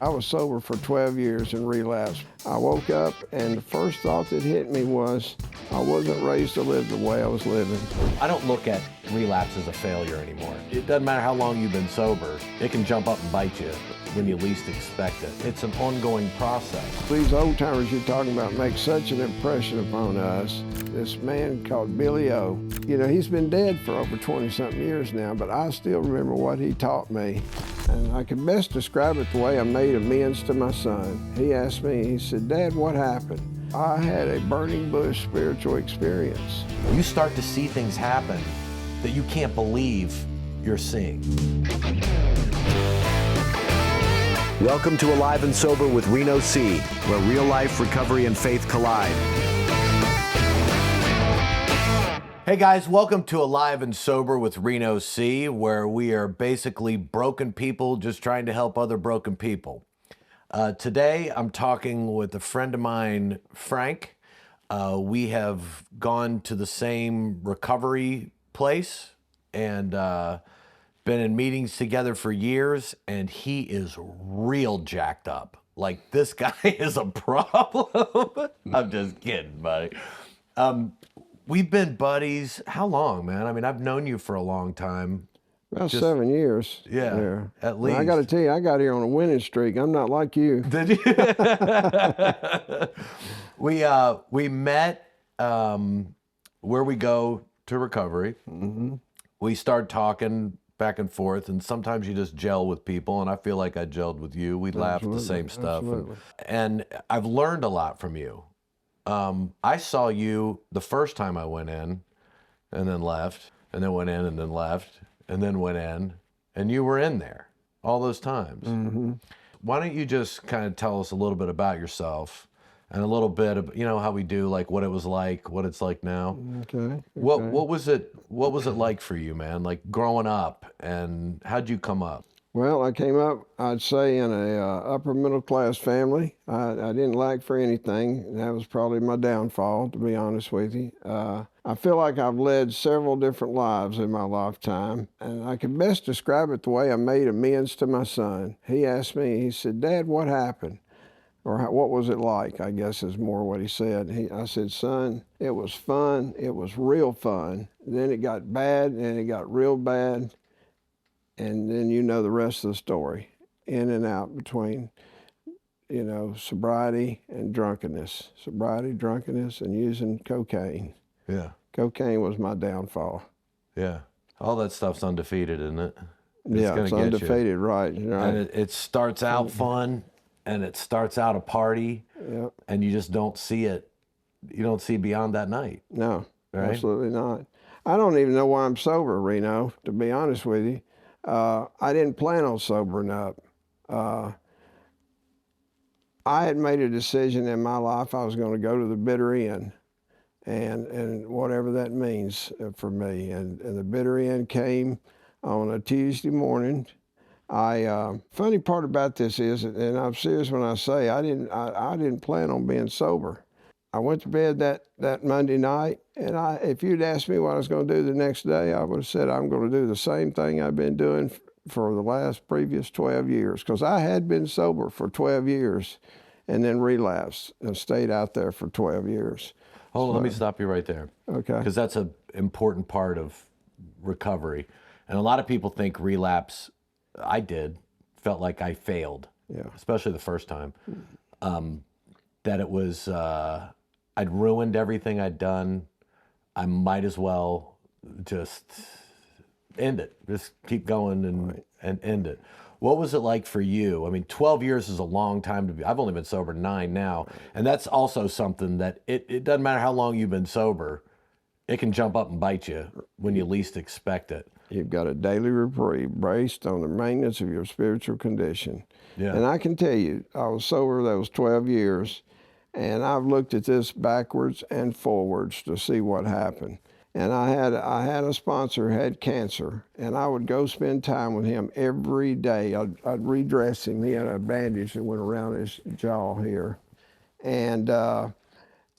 I was sober for 12 years in relapse. I woke up and the first thought that hit me was I wasn't raised to live the way I was living. I don't look at relapse as a failure anymore. It doesn't matter how long you've been sober, it can jump up and bite you when you least expect it. It's an ongoing process. These old timers you're talking about make such an impression upon us. This man called Billy O, you know, he's been dead for over 20-something years now, but I still remember what he taught me. And I can best describe it the way I made amends to my son. He asked me, he said, "Dad, what happened?" I had a burning bush spiritual experience. You start to see things happen that you can't believe you're seeing. Welcome to Alive and Sober with Reno C, where real life, recovery, and faith collide. Hey guys, welcome to Alive and Sober with Reno C, where we are basically broken people just trying to help other broken people. Today, I'm talking with a friend of mine, Frank. We have gone to the same recovery place and been in meetings together for years, and he is real jacked up. Like, this guy is a problem. I'm just kidding, buddy. We've been buddies, how long, man? I mean, I've known you for a long time. About 7 years. Yeah, at least. I got to tell you, I got here on a winning streak. I'm not like you. Did you? We met where we go to recovery. Mm-hmm. We start talking back and forth, and sometimes you just gel with people, and I feel like I gelled with you. We laugh at the same stuff. And I've learned a lot from you. I saw you the first time I went in and then left, and then went in and then left, and then went in, and you were in there all those times. Mm-hmm. Why don't you just kind of tell us a little bit about yourself and a little bit of, you know, how we do, like what it was like, what it's like now. Okay. What was it like for you, man? Like growing up, and how'd you come up? Well, I came up, I'd say, in a upper middle class family. I didn't lack for anything. That was probably my downfall, to be honest with you. I feel like I've led several different lives in my lifetime, and I can best describe it the way I made amends to my son. He asked me, he said, "Dad, what happened?" Or what was it like, I guess is more what he said. I said, "Son, it was fun. It was real fun. Then it got bad, and it got real bad. And then you know the rest of the story, in and out between, you know, sobriety and drunkenness. Sobriety, drunkenness, and using cocaine." Yeah. Cocaine was my downfall. Yeah. All that stuff's undefeated, isn't it? It's undefeated, right. And it starts out fun, and it starts out a party, and you just don't see it. You don't see beyond that night. No, right? Absolutely not. I don't even know why I'm sober, Reno, to be honest with you. I didn't plan on sobering up. I had made a decision in my life I was going to go to the bitter end, and whatever that means for me. And the bitter end came on a Tuesday morning. Funny part about this is, and I'm serious when I say I didn't plan on being sober. I went to bed that Monday night, and if you'd asked me what I was going to do the next day, I would have said I'm going to do the same thing I've been doing for the previous 12 years, because I had been sober for 12 years and then relapsed and stayed out there for 12 years. Hold on, let me stop you right there. Okay. Because that's an important part of recovery. And a lot of people think relapse, I felt like I failed, especially the first time. That it was... I'd ruined everything I'd done. I might as well just end it. Just keep going and end it. What was it like for you? I mean, 12 years is a long time to be. I've only been sober 9 now. And that's also something that it doesn't matter how long you've been sober, it can jump up and bite you when you least expect it. You've got a daily reprieve based on the maintenance of your spiritual condition. Yeah. And I can tell you, I was sober those 12 years. And I've looked at this backwards and forwards to see what happened. And I had a sponsor who had cancer, and I would go spend time with him every day. I'd redress him. He had a bandage that went around his jaw here. And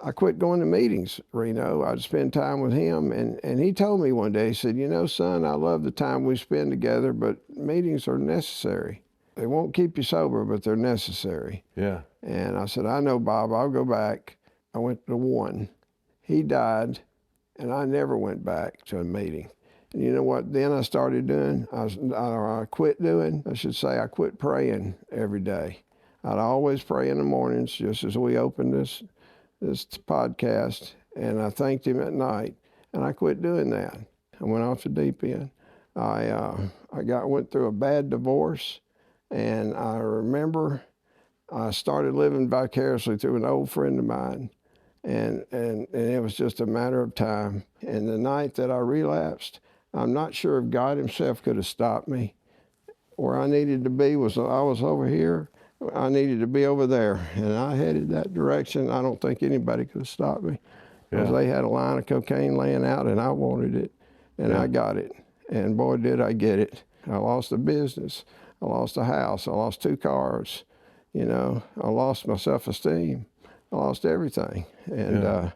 I quit going to meetings, Reno. I'd spend time with him, and he told me one day, he said, "You know, son, I love the time we spend together, but meetings are necessary." they won't keep you sober, but they're necessary. Yeah. And I said, I know, Bob, I'll go back. I went to one. He died, and I never went back to a meeting. And you know what then I started doing? I quit doing, I should say, I quit praying every day. I'd always pray in the mornings, just as we opened this podcast, and I thanked him at night, and I quit doing that. I went off the deep end. Went through a bad divorce, and I remember I started living vicariously through an old friend of mine, and it was just a matter of time. And the night that I relapsed, I'm not sure if God himself could have stopped me. Where I needed to be was I was over here. I needed to be over there, and I headed that direction. I don't think anybody could have stopped me, because they had a line of cocaine laying out, and I wanted it, and I got it. And boy, did I get it. I lost a business. I lost a house. I lost 2 cars. You know, I lost my self-esteem. I lost everything. And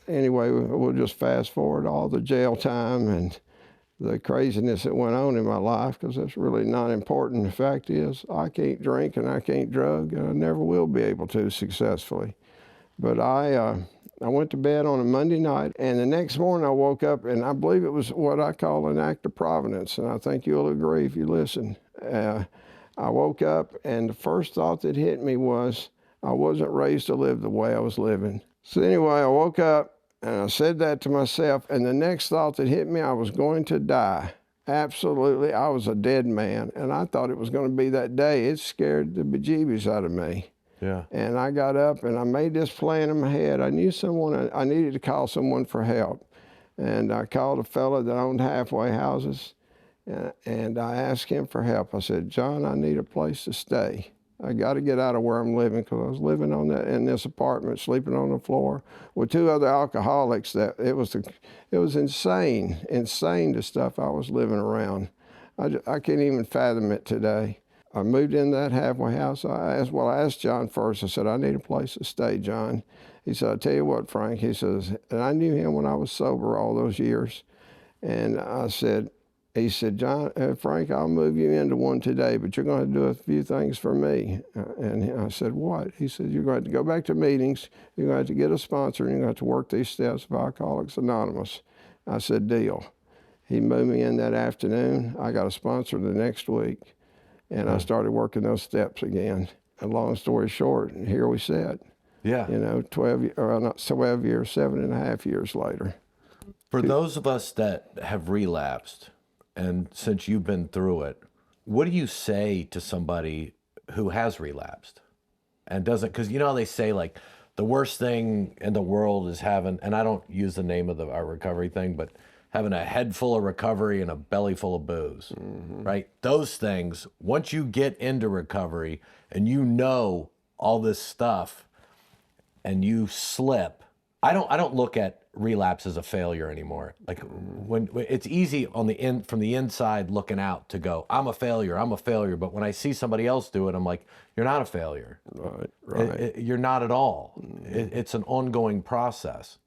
anyway, we'll just fast forward all the jail time and the craziness that went on in my life, because that's really not important. The fact is, I can't drink and I can't drug, and I never will be able to successfully. But I went to bed on a Monday night, and the next morning I woke up, and I believe it was what I call an act of providence, and I think you'll agree if you listen. I woke up, and the first thought that hit me was, I wasn't raised to live the way I was living. So anyway, I woke up, and I said that to myself, and the next thought that hit me, I was going to die. Absolutely, I was a dead man, and I thought it was going to be that day. It scared the bejeebies out of me. Yeah. And I got up, and I made this plan in my head. I knew someone, I needed to call someone for help. And I called a fella that owned halfway houses, and I asked him for help. I said, John, I need a place to stay. I got to get out of where I'm living, because I was living in this apartment, sleeping on the floor with 2 other alcoholics. That it was insane, the stuff I was living around. I can't even fathom it today. I moved in that halfway house. I asked John first. I said, I need a place to stay, John. He said, I tell you what, Frank. He says, and I knew him when I was sober all those years. And he said, John, Frank, I'll move you into one today, but you're going to do a few things for me. And I said, what? He said, you're going to go back to meetings. You're going to have to get a sponsor, and you're going to have to work these steps of Alcoholics Anonymous. I said, deal. He moved me in that afternoon. I got a sponsor the next week. And I started working those steps again. And long story short, here we sit. Yeah. You know, 12 years, 7.5 years later. For those of us that have relapsed, and since you've been through it, what do you say to somebody who has relapsed and doesn't? Because you know how they say, like, the worst thing in the world is having, and I don't use the name of our recovery thing, but having a head full of recovery and a belly full of booze, right? Those things, once you get into recovery and you know all this stuff and you slip, I don't look at relapse as a failure anymore. Like when it's easy on from the inside looking out to go, I'm a failure. But when I see somebody else do it, I'm like, you're not a failure. Right. You're not at all. It's an ongoing process,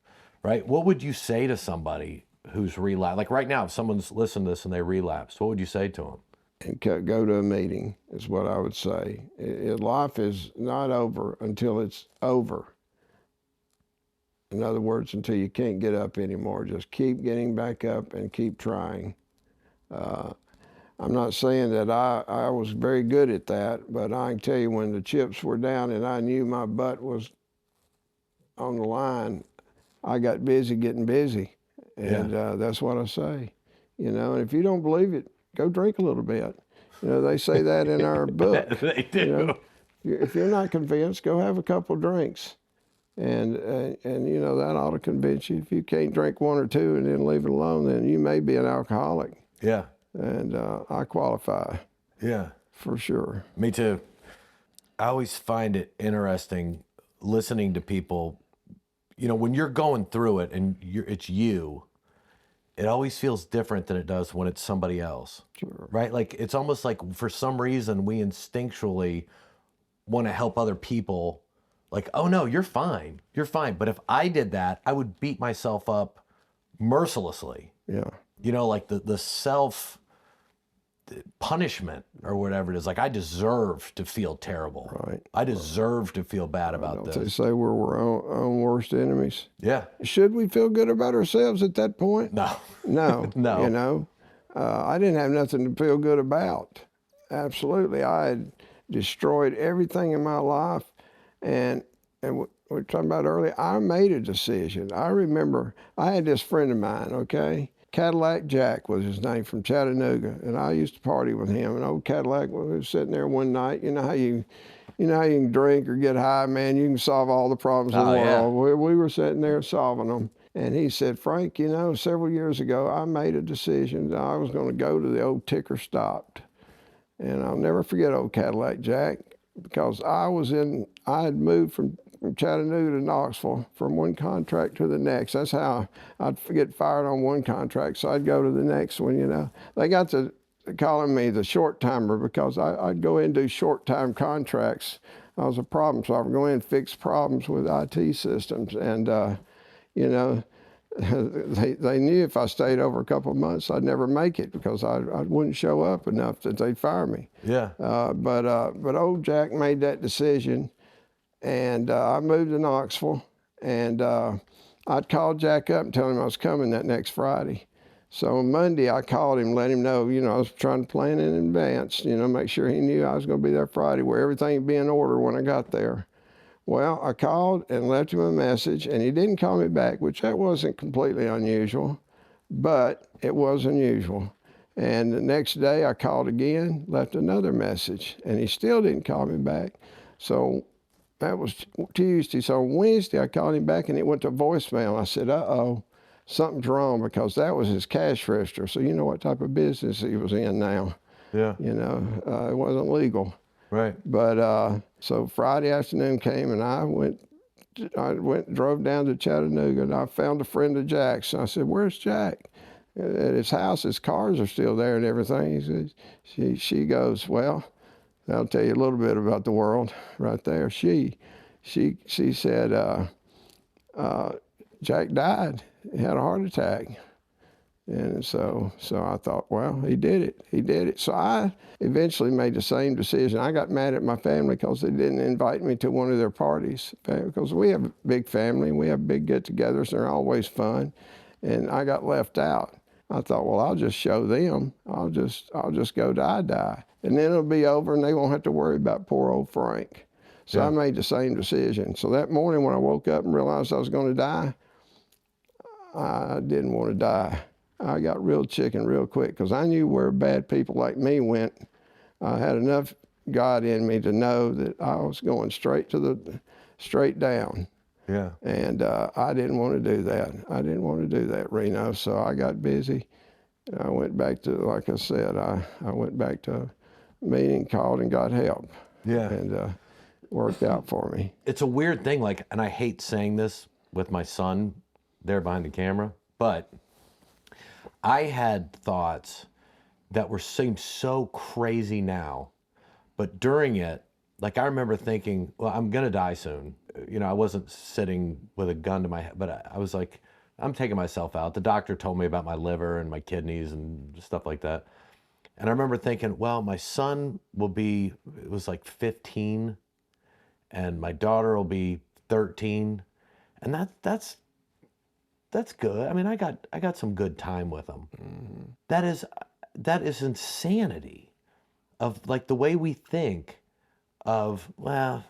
right? What would you say to somebody who's relapsed? Like right now, if someone's listened to this and they relapsed, what would you say to them? And go to a meeting is what I would say. Life is not over until it's over. In other words, until you can't get up anymore. Just keep getting back up and keep trying. I'm not saying that I was very good at that, but I can tell you when the chips were down and I knew my butt was on the line, I got busy getting busy. And that's what I say. You know, and if you don't believe it, go drink a little bit. You know, they say that in our book. They do. You know, if you're not convinced, go have a couple drinks. And you know, that ought to convince you. If you can't drink 1 or 2 and then leave it alone, then you may be an alcoholic. Yeah. And I qualify. Yeah. For sure. Me too. I always find it interesting listening to people. You know, when you're going through it and it's you, it always feels different than it does when it's somebody else. Sure. Right? Like it's almost like for some reason we instinctually want to help other people. Like, oh no, you're fine. You're fine. But if I did that, I would beat myself up mercilessly. Yeah. You know, like the self punishment or whatever it is. Like, I deserve to feel terrible. Right. I deserve to feel bad about Don't they this. say we're our own worst enemies? Yeah. Should we feel good about ourselves at that point? No. No. No. You know, I didn't have nothing to feel good about. Absolutely. I had destroyed everything in my life. And we were talking about earlier, I made a decision. I remember I had this friend of mine, okay? Cadillac Jack was his name, from Chattanooga, and I used to party with him. And old Cadillac was sitting there one night. You know how you can drink or get high, man. You can solve all the problems in the world. We were sitting there solving them. And he said, Frank, several years ago, I made a decision that I was going to go to the old ticker stopped. And I'll never forget old Cadillac Jack, because I had moved from Chattanooga to Knoxville from one contract to the next. That's how I'd get fired on one contract, so I'd go to the next one. They got to calling me the short timer because I'd go in and do short time contracts. I was a problem solver, go in and fix problems with IT systems. And, they knew if I stayed over a couple of months, I'd never make it because I wouldn't show up enough that they'd fire me. Yeah. But old Jack made that decision, and I moved to Knoxville, and I'd call Jack up and tell him I was coming that next Friday. So on Monday, I called him, let him know, I was trying to plan in advance, make sure he knew I was going to be there Friday, where everything would be in order when I got there. Well, I called and left him a message, and he didn't call me back, which that wasn't completely unusual, but it was unusual. And the next day I called again, left another message, and he still didn't call me back. So that was Tuesday. So on Wednesday I called him back, and it went to voicemail. I said, uh-oh, something's wrong, because that was his cash register. So you know what type of business he was in now. Yeah. It wasn't legal. Right. But so Friday afternoon came, and I drove down to Chattanooga, and I found a friend of Jack's. And I said, "Where's Jack?" At his house, his cars are still there and everything. He said, she goes, "Well, that'll tell you a little bit about the world right there." She said, Jack died. He had a heart attack. And so I thought, well, he did it. He did it. So I eventually made the same decision. I got mad at my family because they didn't invite me to one of their parties, because we have a big family. We have big get-togethers. They're always fun. And I got left out. I thought, well, I'll just show them. I'll just go die. And then it'll be over, and they won't have to worry about poor old Frank. So I made the same decision. So that morning when I woke up and realized I was going to die, I didn't want to die. I got real chicken real quick, because I knew where bad people like me went. I had enough God in me to know that I was going straight down. Yeah. And I didn't want to do that. I didn't want to do that, Reno. So I got busy. And I went back to, like I said, I went back to a meeting, called, and got help. Yeah. And worked out for me. It's a weird thing, and I hate saying this with my son there behind the camera, but I had thoughts that seem so crazy now, but during it, I remember thinking, well, I'm gonna die soon. I wasn't sitting with a gun to my head, but I was like, I'm taking myself out. The doctor told me about my liver and my kidneys and stuff like that. And I remember thinking, well, my son it was 15, and my daughter will be 13. And that's good. I mean, I got some good time with them. Mm-hmm. That is insanity of the way we think of, well,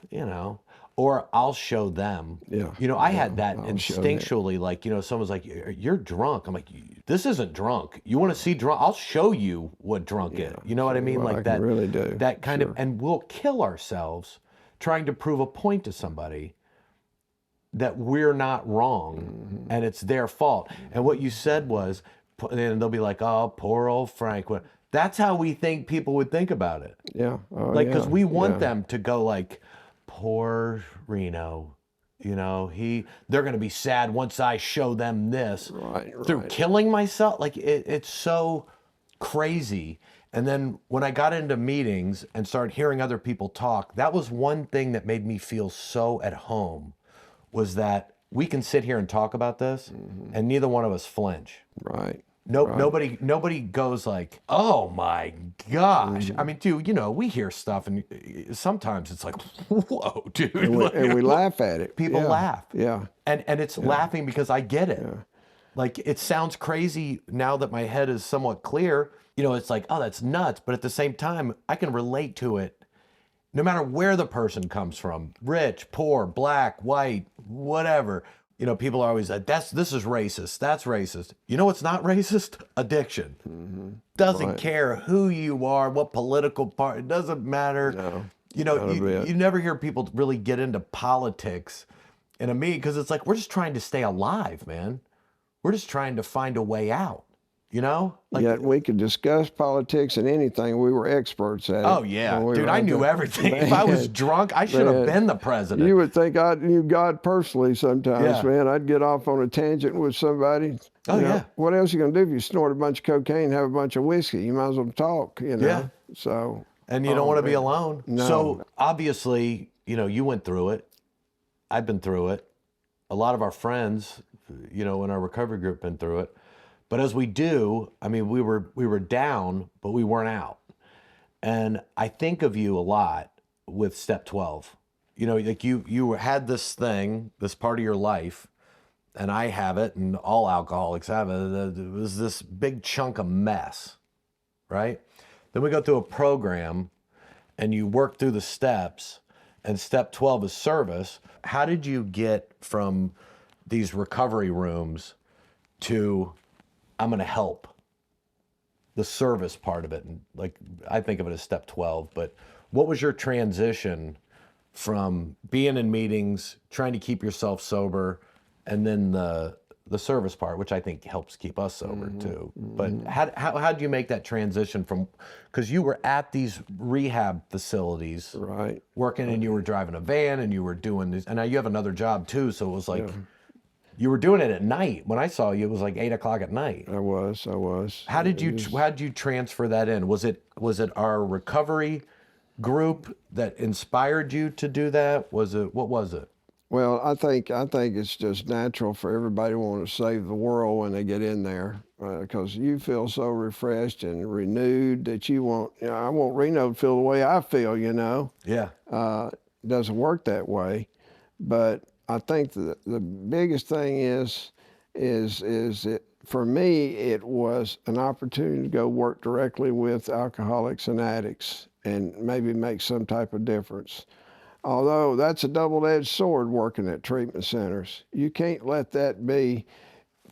or I'll show them. Yeah. I had that instinctually, someone's like, "You're drunk." I'm like, "This isn't drunk. You want to see drunk? I'll show you what drunk is." You know what I mean? Well, like I that. can really do. That kind of, and we'll kill ourselves trying to prove a point to somebody that we're not wrong, and it's their fault. And what you said was, and they'll be like, "Oh, poor old Frank." That's how we think people would think about it. Yeah. Because we want them to go poor Reno, they're going to be sad once I show them this. Right. Through killing myself. It's so crazy. And then when I got into meetings and started hearing other people talk, that was one thing that made me feel so at home, was that we can sit here and talk about this, and neither one of us flinch. Right. Nobody goes like, oh my gosh. I mean, dude, we hear stuff and sometimes it's like, whoa, dude. And we laugh at it. People laugh. Yeah. And it's laughing because I get it. Like, it sounds crazy now that my head is somewhat clear. It's like, oh, that's nuts. But at the same time, I can relate to it no matter where the person comes from, rich, poor, black, white, whatever. People are always like, this is racist. That's racist. You know what's not racist? Addiction. Doesn't care who you are, what political party, it doesn't matter. No, you never hear people really get into politics in a meeting because it's like, we're just trying to stay alive, man. We're just trying to find a way out, Like, yet we could discuss politics and anything. We were experts at it. Oh, yeah. We Dude, were I out knew there. everything. If I was drunk, I should have been the president. You would think I knew God personally sometimes, man. I'd get off on a tangent with somebody. Oh, yeah. What else are you going to do if you snort a bunch of cocaine and have a bunch of whiskey? You might as well talk, Yeah. So. And you don't want to be alone. No. So, obviously, you went through it. I've been through it. A lot of our friends, in our recovery group been through it. But as we do, I mean, we were down, but we weren't out. And I think of you a lot with step 12. Like you had this thing, this part of your life, and I have it, and all alcoholics have it. It was this big chunk of mess, right? Then we go through a program, and you work through the steps, and step 12 is service. How did you get from these recovery rooms to I'm going to help? The service part of it, and like I think of it as step 12, but what was your transition from being in meetings, trying to keep yourself sober, and then the service part, which I think helps keep us sober too. But how did you make that transition from, because you were at these rehab facilities, Right. working, and you were driving a van, and you were doing this, and now you have another job too, so it was like, you were doing it at night. When I saw you, it was like 8 o'clock at night. I was. How did you transfer that in? Was it our recovery group that inspired you to do that? What was it? Well, I think it's just natural for everybody to want to save the world when they get in there, because you feel so refreshed and renewed that you want. I want Reno to feel the way I feel. Yeah. It doesn't work that way, but I think the biggest thing is it, for me, it was an opportunity to go work directly with alcoholics and addicts and maybe make some type of difference. Although that's a double-edged sword working at treatment centers. You can't let that be.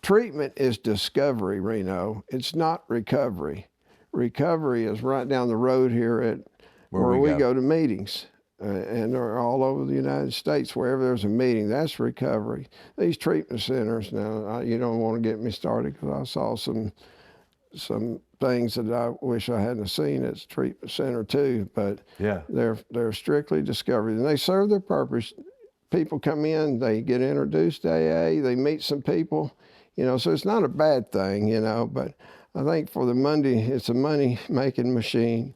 Treatment is discovery, Reno. It's not recovery. Recovery is right down the road here at where we go to meetings. And they're all over the United States. Wherever there's a meeting, that's recovery. These treatment centers, now, you don't want to get me started because I saw some things that I wish I hadn't seen at the treatment center too. But they're strictly discovery, and they serve their purpose. People come in, they get introduced to AA, they meet some people, so it's not a bad thing, But I think for the Monday, it's a money-making machine.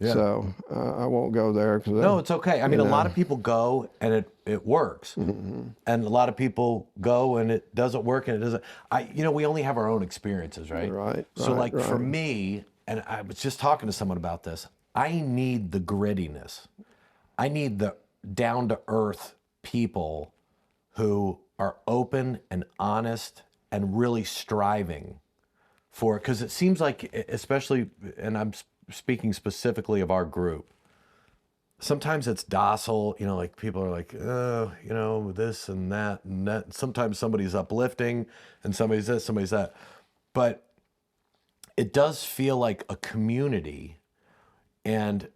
Yeah. So I won't go there. No, it's okay. I mean, a lot of people go and it works. And a lot of people go and it doesn't work and it doesn't. We only have our own experiences, right? Right. So for me, and I was just talking to someone about this, I need the grittiness. I need the down-to-earth people who are open and honest and really striving for it. Because it seems like, especially, and I'm speaking specifically of our group, sometimes it's docile, like people are like, this and that and that. Sometimes somebody's uplifting and somebody's this, somebody's that. But it does feel like a community. And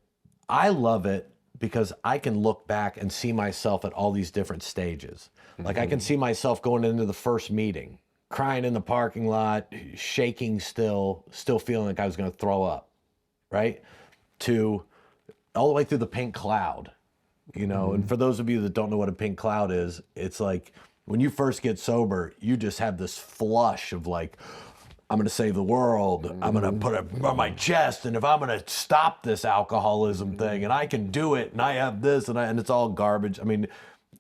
I love it because I can look back and see myself at all these different stages. Like I can see myself going into the first meeting, crying in the parking lot, shaking still feeling like I was going to throw up. Right? To all the way through the pink cloud, and for those of you that don't know what a pink cloud is, it's like when you first get sober, you just have this flush of like, I'm going to save the world. I'm going to put it on my chest. And if I'm going to stop this alcoholism thing and I can do it and I have this and it's all garbage. I mean,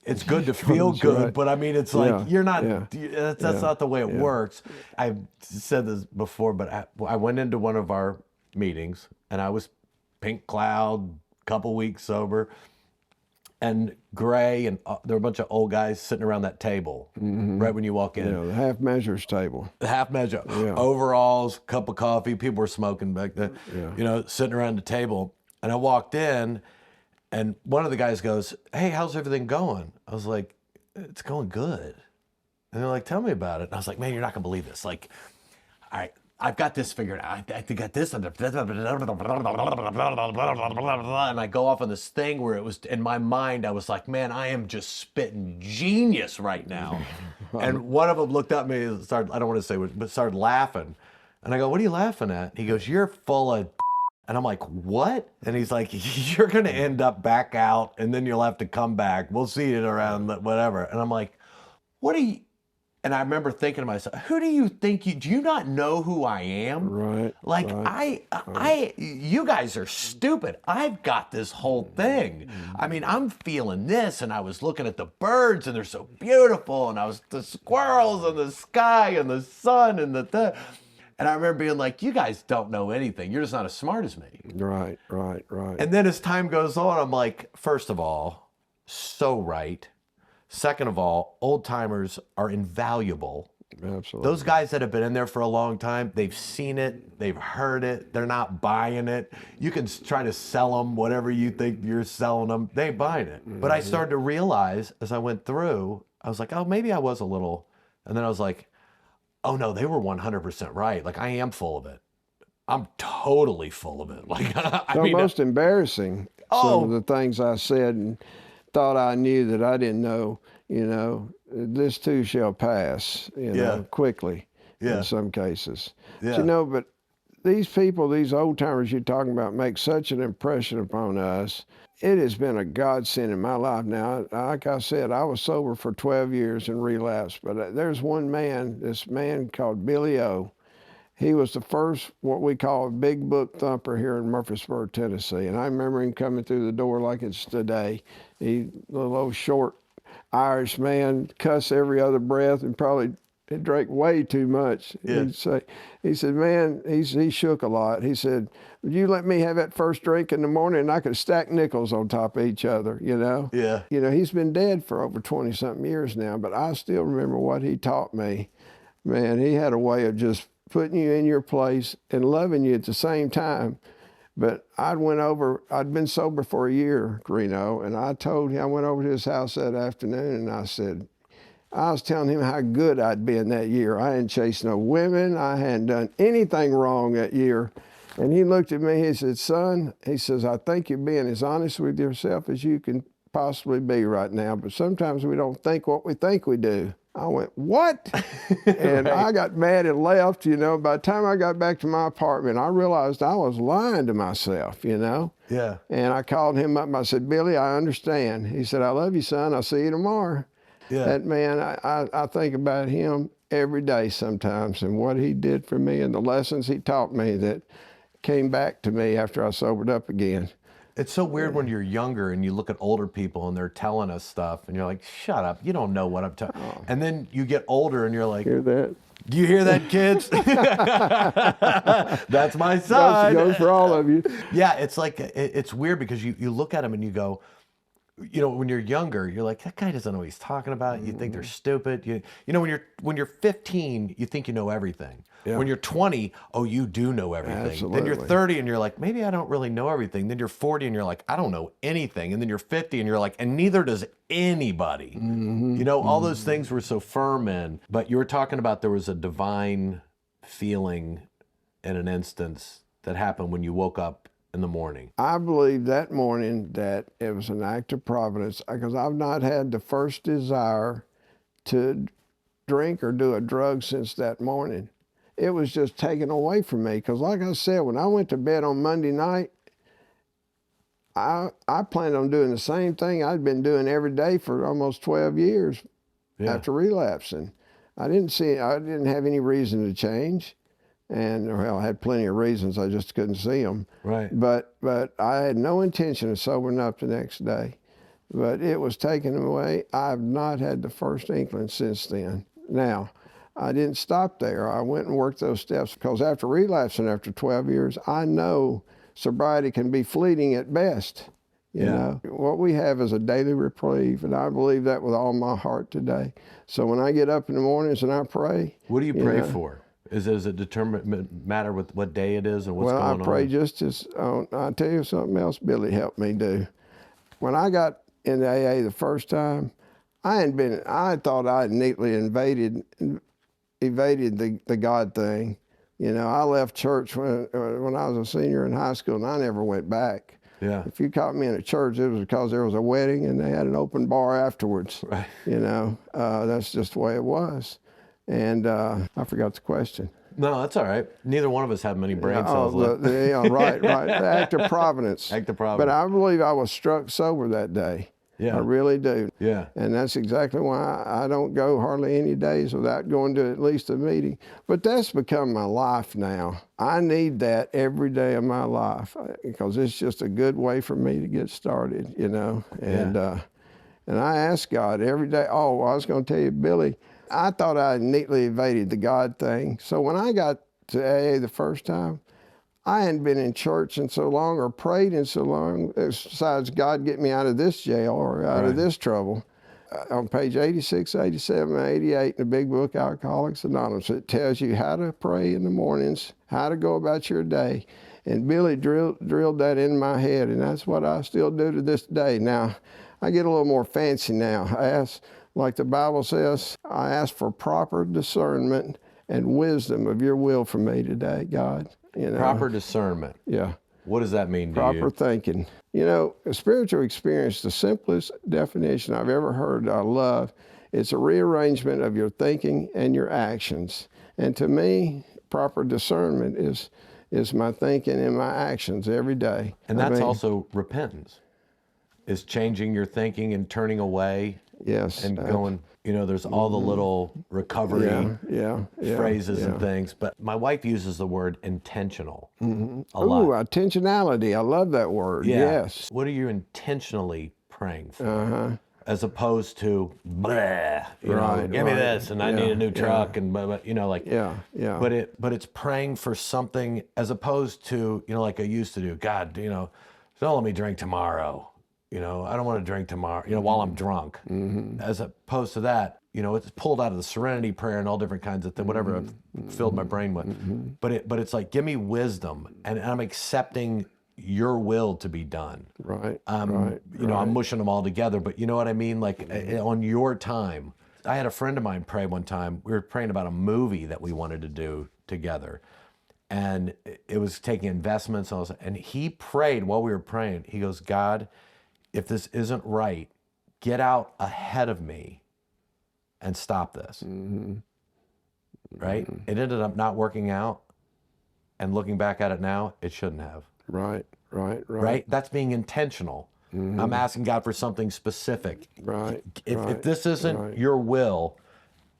it's good to feel That's good, right. but I mean, it's like Yeah, you're not. yeah, That's yeah, not the way it yeah. works. I've said this before, but I went into one of our meetings and I was pink cloud, couple weeks sober, and gray, and there were a bunch of old guys sitting around that table right when you walk in. Yeah, the half measures table. The half measure, Yeah, overalls, cup of coffee. People were smoking back then, yeah. sitting around the table. And I walked in, and one of the guys goes, "Hey, how's everything going?" I was like, "It's going good." And they're like, "Tell me about it." And I was like, "Man, you're not gonna believe this. Like, I've got this figured out. I got this, and I go off on this thing where it was in my mind. I was like, man, I am just spitting genius right now. And one of them looked at me and started, I don't want to say, but started laughing. And I go, "What are you laughing at?" He goes, "You're full of." And I'm like, "What?" And he's like, "You're going to end up back out, and then you'll have to come back. We'll see it around whatever." And I'm like, "What are you?" And I remember thinking to myself, "Who do you think do you not know who I am?" Right, Like, right. you guys are stupid. I've got this whole thing. I mean, I'm feeling this, and I was looking at the birds, and they're so beautiful, and I was the squirrels and the sky and the sun and and I remember being like, "You guys don't know anything. You're just not as smart as me." Right, right, right. And then as time goes on, I'm like, first of all, so right. Second of all, old timers are invaluable. Absolutely. Those guys that have been in there for a long time, they've seen it, they've heard it, they're not buying it. You can try to sell them whatever you think you're selling them, they ain't buying it. But I started to realize as I went through, I was like, oh, maybe I was a little. And then I was like, oh no, they were 100% right. Like, I am full of it. I'm totally full of it. Like, I So mean, most embarrassing, some of the things I said and thought I knew that I didn't know, this too shall pass, Yeah. quickly Yeah. in some cases. Yeah. But these people, these old timers you're talking about, make such an impression upon us. It has been a godsend in my life now. Like I said, I was sober for 12 years and relapsed, but there's one man, this man called Billy O. He was the first, what we call a big book thumper here in Murfreesboro, Tennessee. And I remember him coming through the door like it's today. He, little old short Irish man, cuss every other breath and probably drank way too much. Yeah. He said, man, he shook a lot. He said, would you let me have that first drink in the morning and I could stack nickels on top of each other, Yeah. He's been dead for over 20-something years now, but I still remember what he taught me. Man, he had a way of just putting you in your place and loving you at the same time. But I'd been sober for a year, Reno, and I told him, I went over to his house that afternoon and I was telling him how good I'd been that year. I hadn't chased no women. I hadn't done anything wrong that year. And he looked at me, he said, son, he says, I think you're being as honest with yourself as you can possibly be right now, but sometimes we don't think what we think we do. I went, what? And I got mad and left, By the time I got back to my apartment, I realized I was lying to myself, Yeah. And I called him up and I said, Billy, I understand. He said, I love you, son. I'll see you tomorrow. Yeah. That man, I think about him every day sometimes and what he did for me and the lessons he taught me that came back to me after I sobered up again. It's so weird when you're younger and you look at older people and they're telling us stuff and you're like, shut up, you don't know what I'm talking. Oh. And then you get older and you're like, hear that? Do you hear that, kids? That's my son. Goes for all of you. Yeah, it's like, it's weird because you look at them and you go, when you're younger, you're like, that guy doesn't know what he's talking about. You think they're stupid. When you're 15, you think you know everything. Yeah. When you're 20, oh, you do know everything. Absolutely. Then you're 30 and you're like, maybe I don't really know everything. Then you're 40 and you're like, I don't know anything. And then you're 50 and you're like, and neither does anybody. Mm-hmm. All those things we're so firm in. But you were talking about there was a divine feeling in an instance that happened when you woke up in the morning. I believe that morning that it was an act of providence because I've not had the first desire to drink or do a drug since that morning. It was just taken away from me because like I said, when I went to bed on Monday night, I planned on doing the same thing I'd been doing every day for almost 12 years after relapsing. I didn't have any reason to change. And I had plenty of reasons, I just couldn't see them. Right. But I had no intention of sobering up the next day. but it was taken away. I've not had the first inkling since then. Now, I didn't stop there. I went and worked those steps because after relapsing after 12 years, I know sobriety can be fleeting at best. You know, what we have is a daily reprieve, and I believe that with all my heart today. So when I get up in the mornings and I pray. What do you pray for? Is it determined matter with what day it is and what's going on? Well, I pray just as, I'll tell you something else Billy helped me do. When I got into AA the first time, I thought I had neatly evaded the God thing. You know, I left church when I was a senior in high school, and I never went back. Yeah. If you caught me in a church, it was because there was a wedding and they had an open bar afterwards. Right. You know, that's just the way it was. And I forgot the question. No, that's all right. Neither one of us have many brain cells left. Right. The act of providence. Act of providence. But I believe I was struck sober that day. Yeah. I really do. Yeah. And that's exactly why I don't go hardly any days without going to at least a meeting. But that's become my life now. I need that every day of my life because it's just a good way for me to get started, you know. And I ask God every day. Oh, well, I was going to tell you, Billy, I thought I had neatly evaded the God thing. So when I got to AA the first time, I hadn't been in church in so long or prayed in so long, besides God get me out of this jail or out of this trouble. On page 86, 87, 88 in the big book, Alcoholics Anonymous, it tells you how to pray in the mornings, how to go about your day. And Billy drilled that in my head, and that's what I still do to this day. Now, I get a little more fancy now. I ask, like the Bible says, I ask for proper discernment and wisdom of your will for me today, God. You know? Proper discernment. Yeah. What does that mean to you? Proper thinking. You know, a spiritual experience, the simplest definition I've ever heard I love, it's a rearrangement of your thinking and your actions. And to me, proper discernment is my thinking and my actions every day. And that's also repentance, is changing your thinking and turning away. Yes. And going, you know, there's all the little recovery phrases and things. But my wife uses the word intentional a lot. Ooh, intentionality. I love that word. Yeah. Yes. What are you intentionally praying for? As opposed to, bleh, you know, give me this and I need a new truck and, you know, like, But it's praying for something as opposed to, you know, like I used to do. God, you know, don't let me drink tomorrow. You know, I don't want to drink tomorrow, you know, while I'm drunk. As opposed to that, you know, it's pulled out of the serenity prayer and all different kinds of things, whatever I've filled my brain with. But it's like, give me wisdom, and I'm accepting your will to be done. Right. You know, I'm mushing them all together, but you know what I mean? Like on your time. I had a friend of mine pray one time. We were praying about a movie that we wanted to do together. And it was taking investments. And he prayed while we were praying. He goes, God, if this isn't right, get out ahead of me and stop this. Right? It ended up not working out. And looking back at it now, it shouldn't have. Right? That's being intentional. I'm asking God for something specific. If this isn't your will,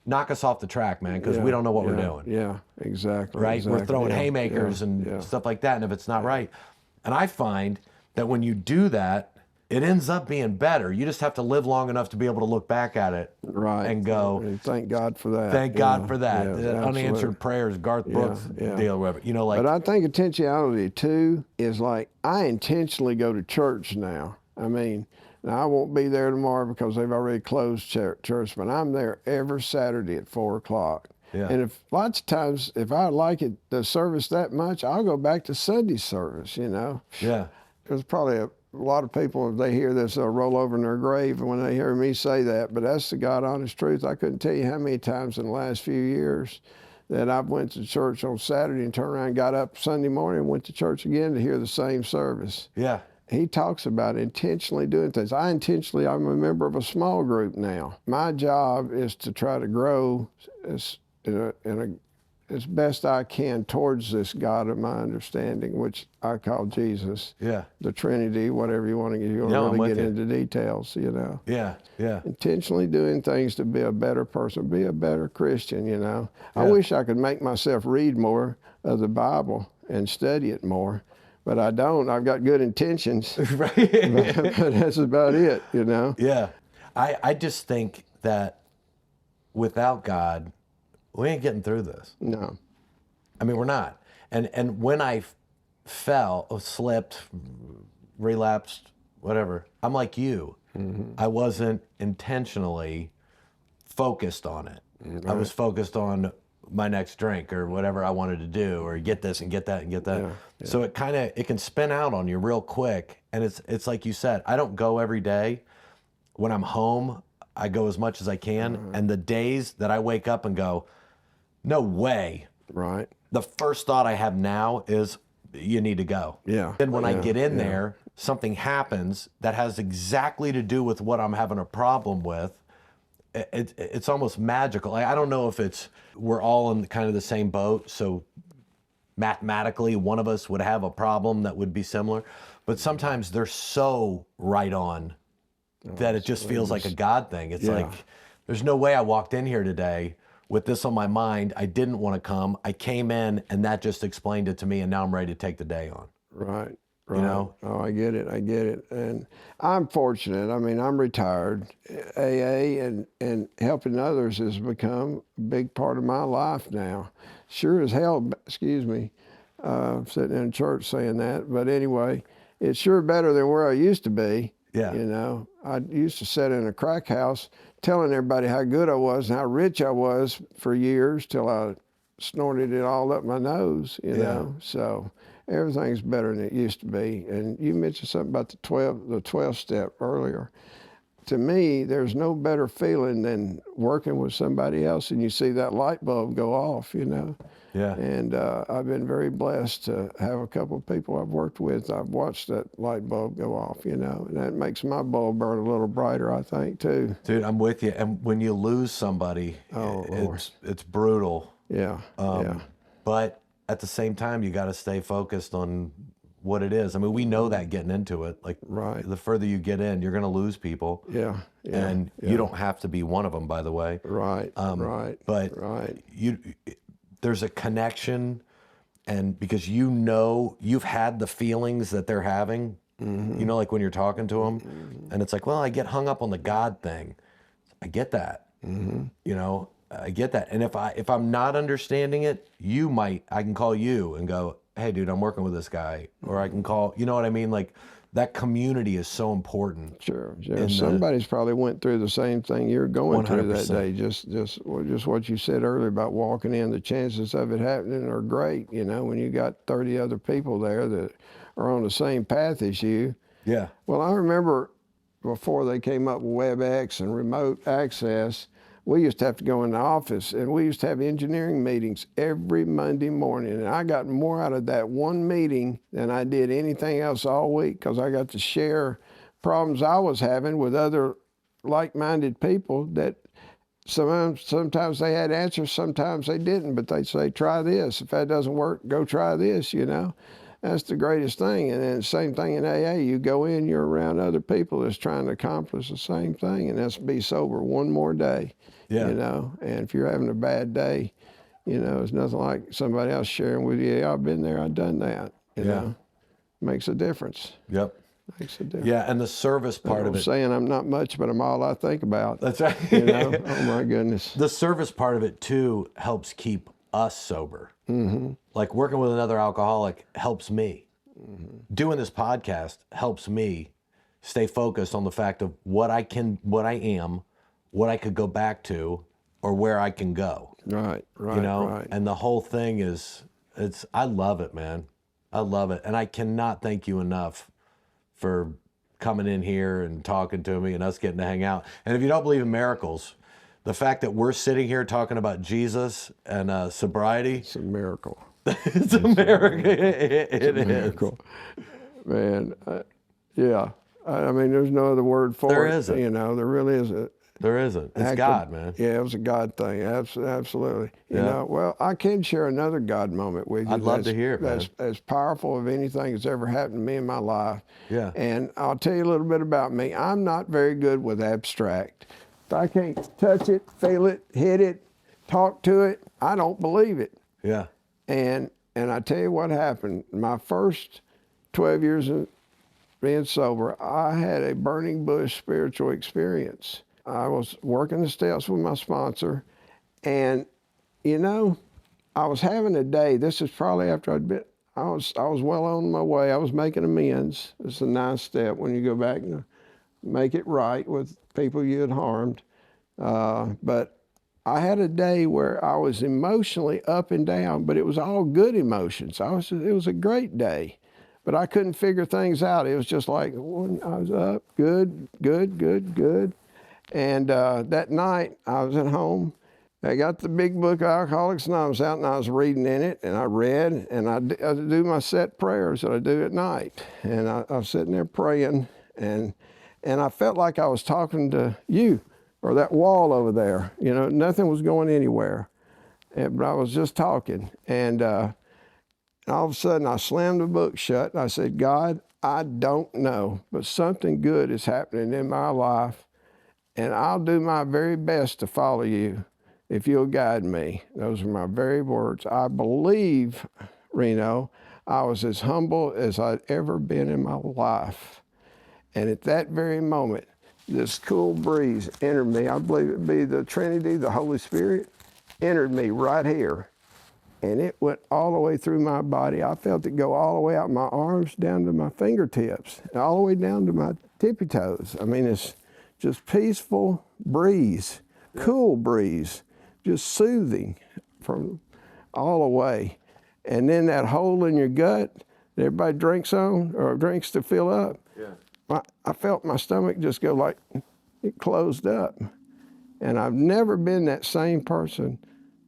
knock us off the track, man, because we don't know what we're doing. Yeah, exactly. Right? Exactly. We're throwing haymakers and stuff like that, and if it's not right. And I find that when you do that, it ends up being better. You just have to live long enough to be able to look back at it and go, and thank God for that. Thank God for that. Yeah, unanswered prayers, Garth Brooks deal with it. You know, like. But I think intentionality too is like, I intentionally go to church now. I mean, now I won't be there tomorrow because they've already closed church, but I'm there every Saturday at 4 o'clock. Yeah. And if lots of times, if I like it, the service that much, I'll go back to Sunday service, you know. Yeah. There's probably a lot of people, if they hear this, they'll roll over in their grave when they hear me say that, but that's the God honest truth. I couldn't tell you how many times in the last few years that I've went to church on Saturday and turned around and got up Sunday morning and went to church again to hear the same service. Yeah. He talks about intentionally doing things. I'm a member of a small group now. My job is to try to grow as best I can towards this God of my understanding, which I call Jesus. Yeah. The Trinity, whatever you want to get. You don't really get into details, you know. Yeah. Intentionally doing things to be a better person, be a better Christian, you know. I wish I could make myself read more of the Bible and study it more. but I don't. I've got good intentions, Right. but that's about it, you know? Yeah. I just think that without God, we ain't getting through this. No. I mean, we're not. And when I fell, or slipped, relapsed, whatever, I'm like you. I wasn't intentionally focused on it. I was focused on my next drink or whatever I wanted to do, or get this and get that and get that. Yeah, So it can spin out on you real quick. And it's like you said, I don't go every day. When I'm home, I go as much as I can. And the days that I wake up and go, no way, Right. the first thought I have now is, you need to go. Yeah. Then when I get in there, something happens that has exactly to do with what I'm having a problem with. It's almost magical. I don't know if we're all in kind of the same boat, so mathematically one of us would have a problem that would be similar, but sometimes they're so right on that it just feels like a God thing. It's like, there's no way I walked in here today with this on my mind. I didn't want to come. I came in and that just explained it to me, and now I'm ready to take the day on. Right. You know? Oh, I get it. And I'm fortunate. I mean, I'm retired. AA and helping others has become a big part of my life now. Sure as hell, excuse me, sitting in church saying that. But anyway, it's sure better than where I used to be. Yeah. You know, I used to sit in a crack house telling everybody how good I was and how rich I was for years till I snorted it all up my nose, you know. So everything's better than it used to be. And you mentioned something about the 12 step earlier. To me, there's no better feeling than working with somebody else and you see that light bulb go off, you know. Yeah. And I've been very blessed to have a couple of people I've worked with. I've watched that light bulb go off, you know, and that makes my bulb burn a little brighter, I think, too. Dude, I'm with you. And when you lose somebody, it's brutal. Yeah, But at the same time, you got to stay focused on what it is. I mean, we know that getting into it. Like, the further you get in, you're going to lose people. Yeah. And you don't have to be one of them, by the way. Right. But there's a connection, and because you've had the feelings that they're having, you know, like when you're talking to them, and it's like, well, I get hung up on the God thing. I get that. You know, I get that. And if I'm not understanding it, I can call you and go, hey, dude, I'm working with this guy. Or I can call, you know what I mean? Like, that community is so important. Sure. Somebody's probably went through the same thing you're going through that day. Just what you said earlier about walking in, the chances of it happening are great, you know, when you got 30 other people there that are on the same path as you. Yeah. Well, I remember before they came up with WebEx and remote access, we used to have to go in the office, and we used to have engineering meetings every Monday morning. And I got more out of that one meeting than I did anything else all week, because I got to share problems I was having with other like-minded people that sometimes they had answers, sometimes they didn't, but they'd say, try this. If that doesn't work, go try this, you know. That's the greatest thing. And then same thing in AA. You go in, you're around other people that's trying to accomplish the same thing, and that's be sober one more day. Yeah. You know, and if you're having a bad day, you know, it's nothing like somebody else sharing with you, yeah, I've been there, I've done that. You know, makes a difference. Yep. Makes a difference. Yeah, and the service part of it. I'm saying I'm not much, but I'm all I think about. That's right. You know, oh my goodness. The service part of it too helps keep us sober. Like, working with another alcoholic helps me. Doing this podcast helps me stay focused on the fact of what I am, what I could go back to, or where I can go. Right. You know, and the whole thing I love it, man. I love it. And I cannot thank you enough for coming in here and talking to me and us getting to hang out. And if you don't believe in miracles, the fact that we're sitting here talking about Jesus and sobriety. It's a miracle. It's a miracle. It is. Miracle. Man, yeah. I mean, there's no other word for it. There isn't. You know, there really isn't. There isn't. It's God, man. Yeah, it was a God thing. Absolutely. You know, well, I can share another God moment with you. I'd love to hear it, man. That's as powerful of anything that's ever happened to me in my life. Yeah. And I'll tell you a little bit about me. I'm not very good with abstract. If I can't touch it, feel it, hit it, talk to it, I don't believe it. Yeah. And I tell you what happened. My first 12 years of being sober, I had a burning bush spiritual experience. I was working the steps with my sponsor, and you know, I was having a day. This is probably after I was well on my way. I was making amends. It's a nice step when you go back and make it right with people you had harmed. But I had a day where I was emotionally up and down, but it was all good emotions. It was a great day, but I couldn't figure things out. It was just like, I was up, good, good, good, good. And that night I was at home. I got the big book of Alcoholics Anonymous out, and I was reading in it, and I read, and I do my set prayers that I do at night. And I was sitting there praying, and I felt like I was talking to you or that wall over there. You know, nothing was going anywhere, but I was just talking. And all of a sudden, I slammed the book shut, and I said, God, I don't know, but something good is happening in my life, and I'll do my very best to follow you if you'll guide me. Those are my very words. I believe, Reno, I was as humble as I'd ever been in my life. And at that very moment, this cool breeze entered me. I believe it be the Trinity, the Holy Spirit, entered me right here. And it went all the way through my body. I felt it go all the way out my arms down to my fingertips, and all the way down to my tippy toes. I mean, it's just peaceful breeze, cool breeze, just soothing from all the way. And then that hole in your gut that everybody drinks on or drinks to fill up, I felt my stomach just go like, it closed up. And I've never been that same person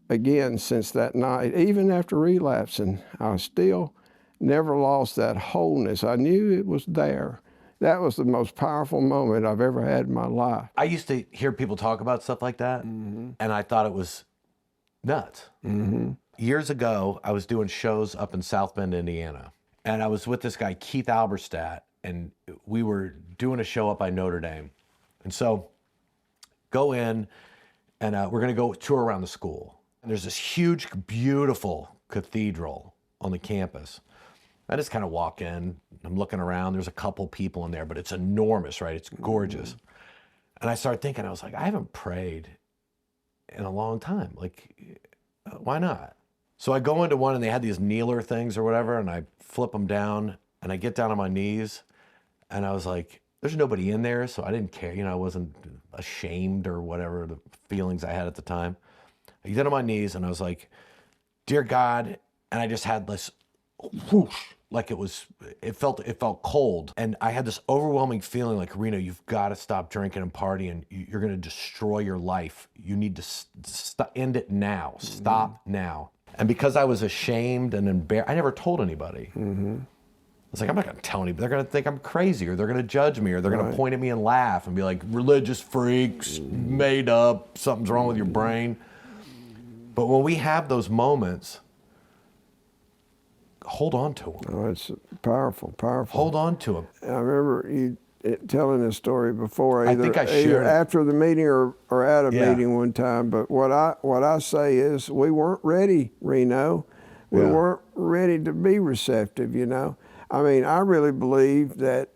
again since that night. Even after relapsing, I still never lost that wholeness. I knew it was there. That was the most powerful moment I've ever had in my life. I used to hear people talk about stuff like that, and I thought it was nuts. Years ago, I was doing shows up in South Bend, Indiana, and I was with this guy, Keith Alberstadt, and we were doing a show up by Notre Dame. And so go in, and we're going to go tour around the school. And there's this huge, beautiful cathedral on the campus. I just kind of walk in, I'm looking around, there's a couple people in there, but it's enormous, right? It's gorgeous. And I started thinking, I was like, I haven't prayed in a long time. Like, why not? So I go into one, and they had these kneeler things or whatever, and I flip them down, and I get down on my knees, and I was like, there's nobody in there, so I didn't care. You know, I wasn't ashamed or whatever the feelings I had at the time. I get on my knees, and I was like, dear God, and I just had this whoosh, like it felt cold. And I had this overwhelming feeling like, Reno, you've got to stop drinking and partying. You're going to destroy your life. You need to end it now. Stop now. And because I was ashamed and embarrassed, I never told anybody. I was like, I'm not going to tell anybody. They're going to think I'm crazy, or they're going to judge me, or they're going to point at me and laugh and be like, religious freaks, made up, something's wrong with your brain. But when we have those moments, hold on to them. Oh, it's powerful, powerful. Hold on to them. I remember you telling this story before, either, I think I shared either it. after the meeting or at a meeting one time. But what I say is, we weren't ready, Reno. We weren't ready to be receptive, you know. I mean, I really believe that,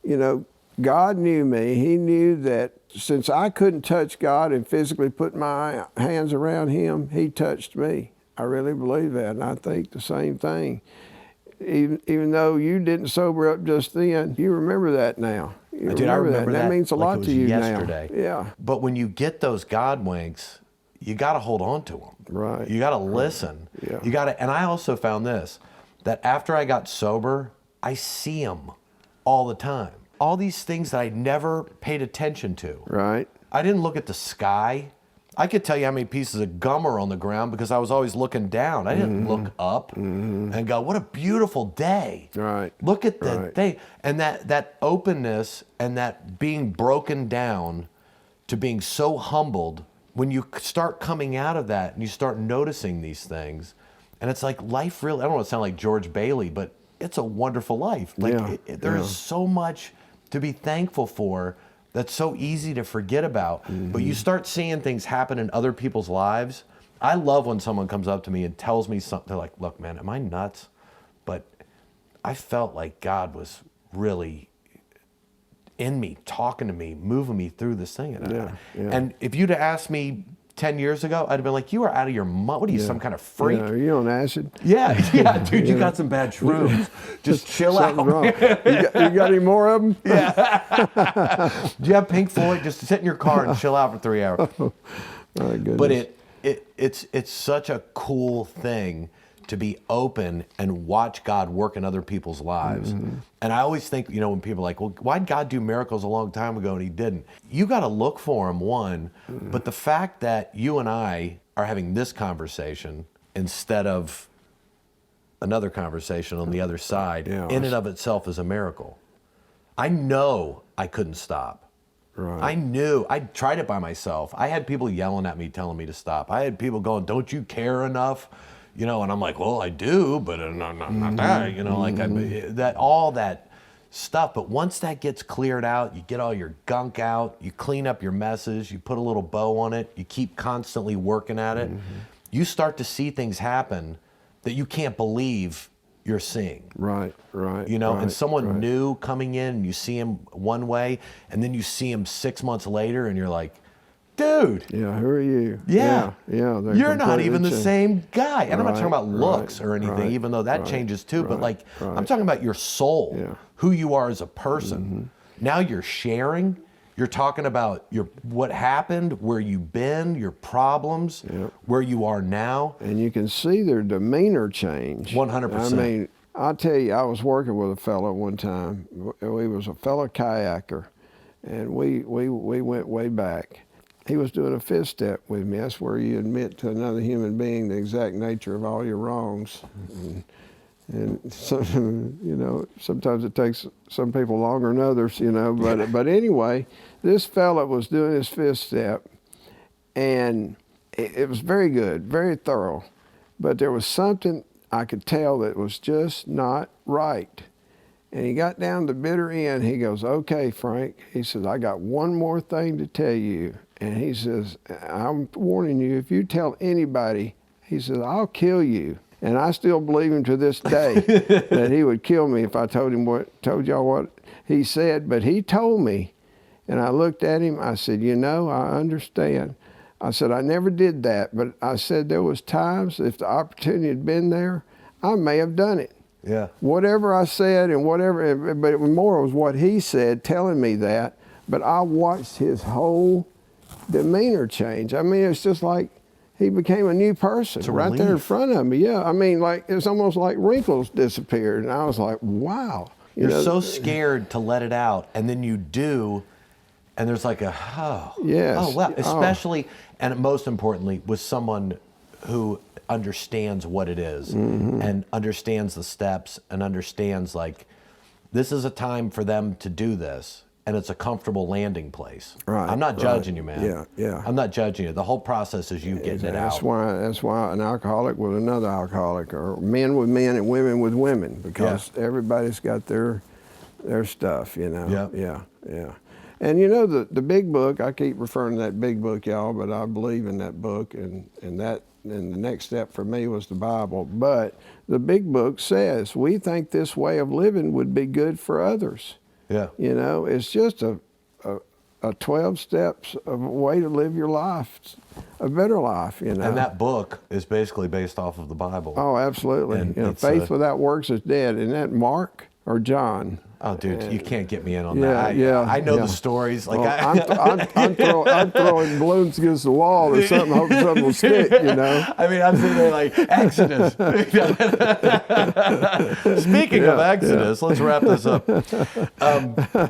you know, God knew me. He knew that since I couldn't touch God and physically put my hands around him, he touched me. I really believe that, and I think the same thing. Even though you didn't sober up just then, you remember that now. You Dude, I remember that. That means a like lot it was to you yesterday. now. Yeah. But when you get those God winks, you got to hold on to them. Right. You got to listen. Yeah. You got to. And I also found this, that after I got sober, I see them all the time. All these things that I never paid attention to. Right. I didn't look at the sky. I could tell you how many pieces of gum are on the ground because I was always looking down. I didn't look up and go, what a beautiful day. Right. Look at the thing. And that openness and that being broken down to being so humbled, when you start coming out of that and you start noticing these things, and it's like life really, I don't want to sound like George Bailey, but it's a wonderful life. Like there's so much to be thankful for that's so easy to forget about. But you start seeing things happen in other people's lives. I love when someone comes up to me and tells me something. They're like, look, man, am I nuts? But I felt like God was really in me, talking to me, moving me through this thing. And if you'd have asked me 10 years ago, I'd have been like, you are out of your mind. What are you, some kind of freak? Are you on acid? Yeah, dude, you got some bad shrooms. Just chill out. Wrong. You got any more of them? Yeah. Do you have Pink Floyd? Just sit in your car and chill out for 3 hours. My goodness. But it's such a cool thing to be open and watch God work in other people's lives. And I always think, when people are like, well, why'd God do miracles a long time ago and he didn't? You got to look for him, one, but the fact that you and I are having this conversation instead of another conversation on the other side, in and of itself is a miracle. I know I couldn't stop. Right. I knew. I tried it by myself. I had people yelling at me, telling me to stop. I had people going, don't you care enough? And I'm like, well, I do, but not that, all that stuff. But once that gets cleared out, you get all your gunk out, you clean up your messes, you put a little bow on it, you keep constantly working at it, you start to see things happen that you can't believe you're seeing. Right. And someone new coming in, and you see him one way, and then you see him 6 months later, and you're like, dude. Yeah, who are you? Yeah. You're not even the changed. same guy. And I'm not talking about looks or anything, even though that changes too. But I'm talking about your soul, who you are as a person. Now you're sharing. You're talking about what happened, where you've been, your problems, where you are now. And you can see their demeanor change. 100%. I mean, I'll tell you, I was working with a fellow one time. We was a fellow kayaker, and we went way back. He was doing a fifth step with me. That's where you admit to another human being the exact nature of all your wrongs. And so, sometimes it takes some people longer than others, But anyway, this fella was doing his fifth step, and it was very good, very thorough. But there was something I could tell that was just not right. And he got down to the bitter end. He goes, okay, Frank. He says, I got one more thing to tell you. And he says, I'm warning you, if you tell anybody, he says, I'll kill you. And I still believe him to this day that he would kill me if I told y'all what he said. But he told me, and I looked at him, I said, I understand. I said, I never did that, but I said there was times, if the opportunity had been there, I may have done it. Yeah. Whatever I said and whatever, but it was more was what he said telling me that, but I watched his whole demeanor change. I mean, it's just like he became a new person right there in front of me. Yeah, I mean, it's almost like wrinkles disappeared, and I was like, wow. You're so scared to let it out, and then you do, and there's like yes. Oh, wow. Especially, and most importantly, with someone who understands what it is and understands the steps and understands this is a time for them to do this. And it's a comfortable landing place. Right. I'm not judging you, man. Yeah. I'm not judging you. The whole process is you getting it out. That's why an alcoholic with another alcoholic, or men with men and women with women, because everybody's got their stuff, Yeah. And the big book, I keep referring to that big book, y'all, but I believe in that book, and the next step for me was the Bible. But the big book says we think this way of living would be good for others. Yeah. It's just a 12 steps of a way to live your life, a better life, And that book is basically based off of the Bible. Oh, absolutely. And faith without works is dead. Isn't that Mark or John? Oh, dude, you can't get me in on that. I know the stories. I'm throwing balloons against the wall or something, hoping something will stick, I mean, I'm sitting there like, Exodus. Speaking of Exodus, let's wrap this up. Dude,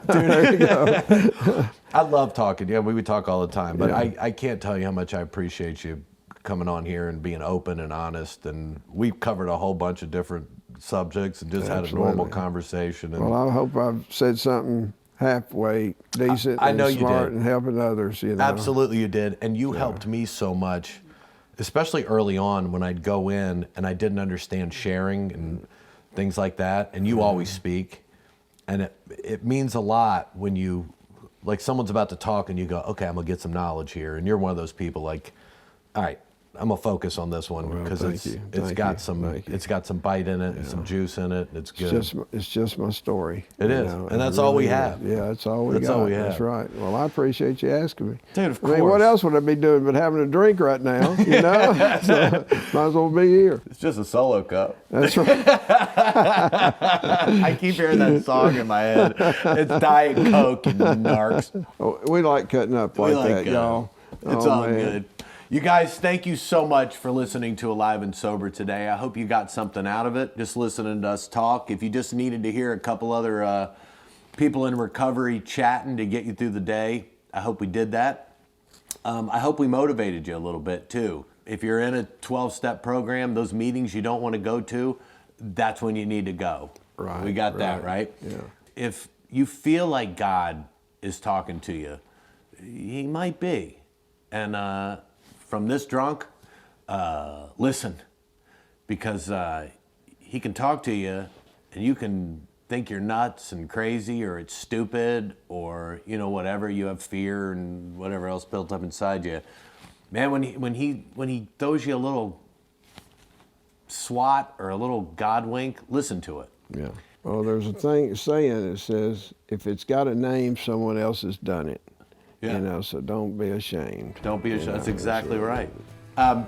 there you go. I love talking. Yeah, we would talk all the time, but I can't tell you how much I appreciate you coming on here and being open and honest. And we've covered a whole bunch of different subjects and just had a normal conversation. And well, I hope I've said something halfway decent I know and smart you did. and helping others. Absolutely you did. And you helped me so much, especially early on when I'd go in and I didn't understand sharing and things like that. And you always speak. And it means a lot when you, someone's about to talk and you go, okay, I'm going to get some knowledge here. And you're one of those people all right, I'm gonna focus on this one because thank you. it's Thank got you. some Thank you. it's got some bite in it and some juice in it. It's good. It's just my story. It is, and that's all we have. Yeah, that's all we got. That's all we That's have. right. Well, I appreciate you asking me. Dude, of I mean, what course. else would I be doing but having a drink right now? You know, so, might as well be here. It's just a solo cup. That's right. I keep hearing that song in my head. It's Diet Coke, you narcs. Oh, we like cutting up like that, y'all. It's Oh, all man. good. You guys, thank you so much for listening to Alive and Sober today. I hope you got something out of it, just listening to us talk. If you just needed to hear a couple other people in recovery chatting to get you through the day, I hope we did that. I hope we motivated you a little bit too. If you're in a 12-step program, those meetings you don't want to go to, that's when you need to go. Right, We got that, right? Yeah. If you feel like God is talking to you, he might be. And from this drunk, listen, because he can talk to you and you can think you're nuts and crazy or it's stupid or, you know, whatever, you have fear and whatever else built up inside you. Man, when he throws you a little swat or a little God wink, listen to it. Yeah. Well, there's a saying that says, if it's got a name, someone else has done it. Yeah. You know, so don't be ashamed. Don't be ashamed. You know, That's exactly so- right.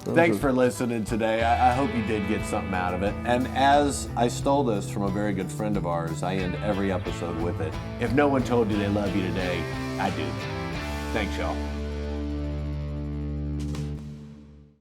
Thanks for listening today. I hope you did get something out of it. And as I stole this from a very good friend of ours, I end every episode with it. If no one told you they love you today, I do. Thanks, y'all.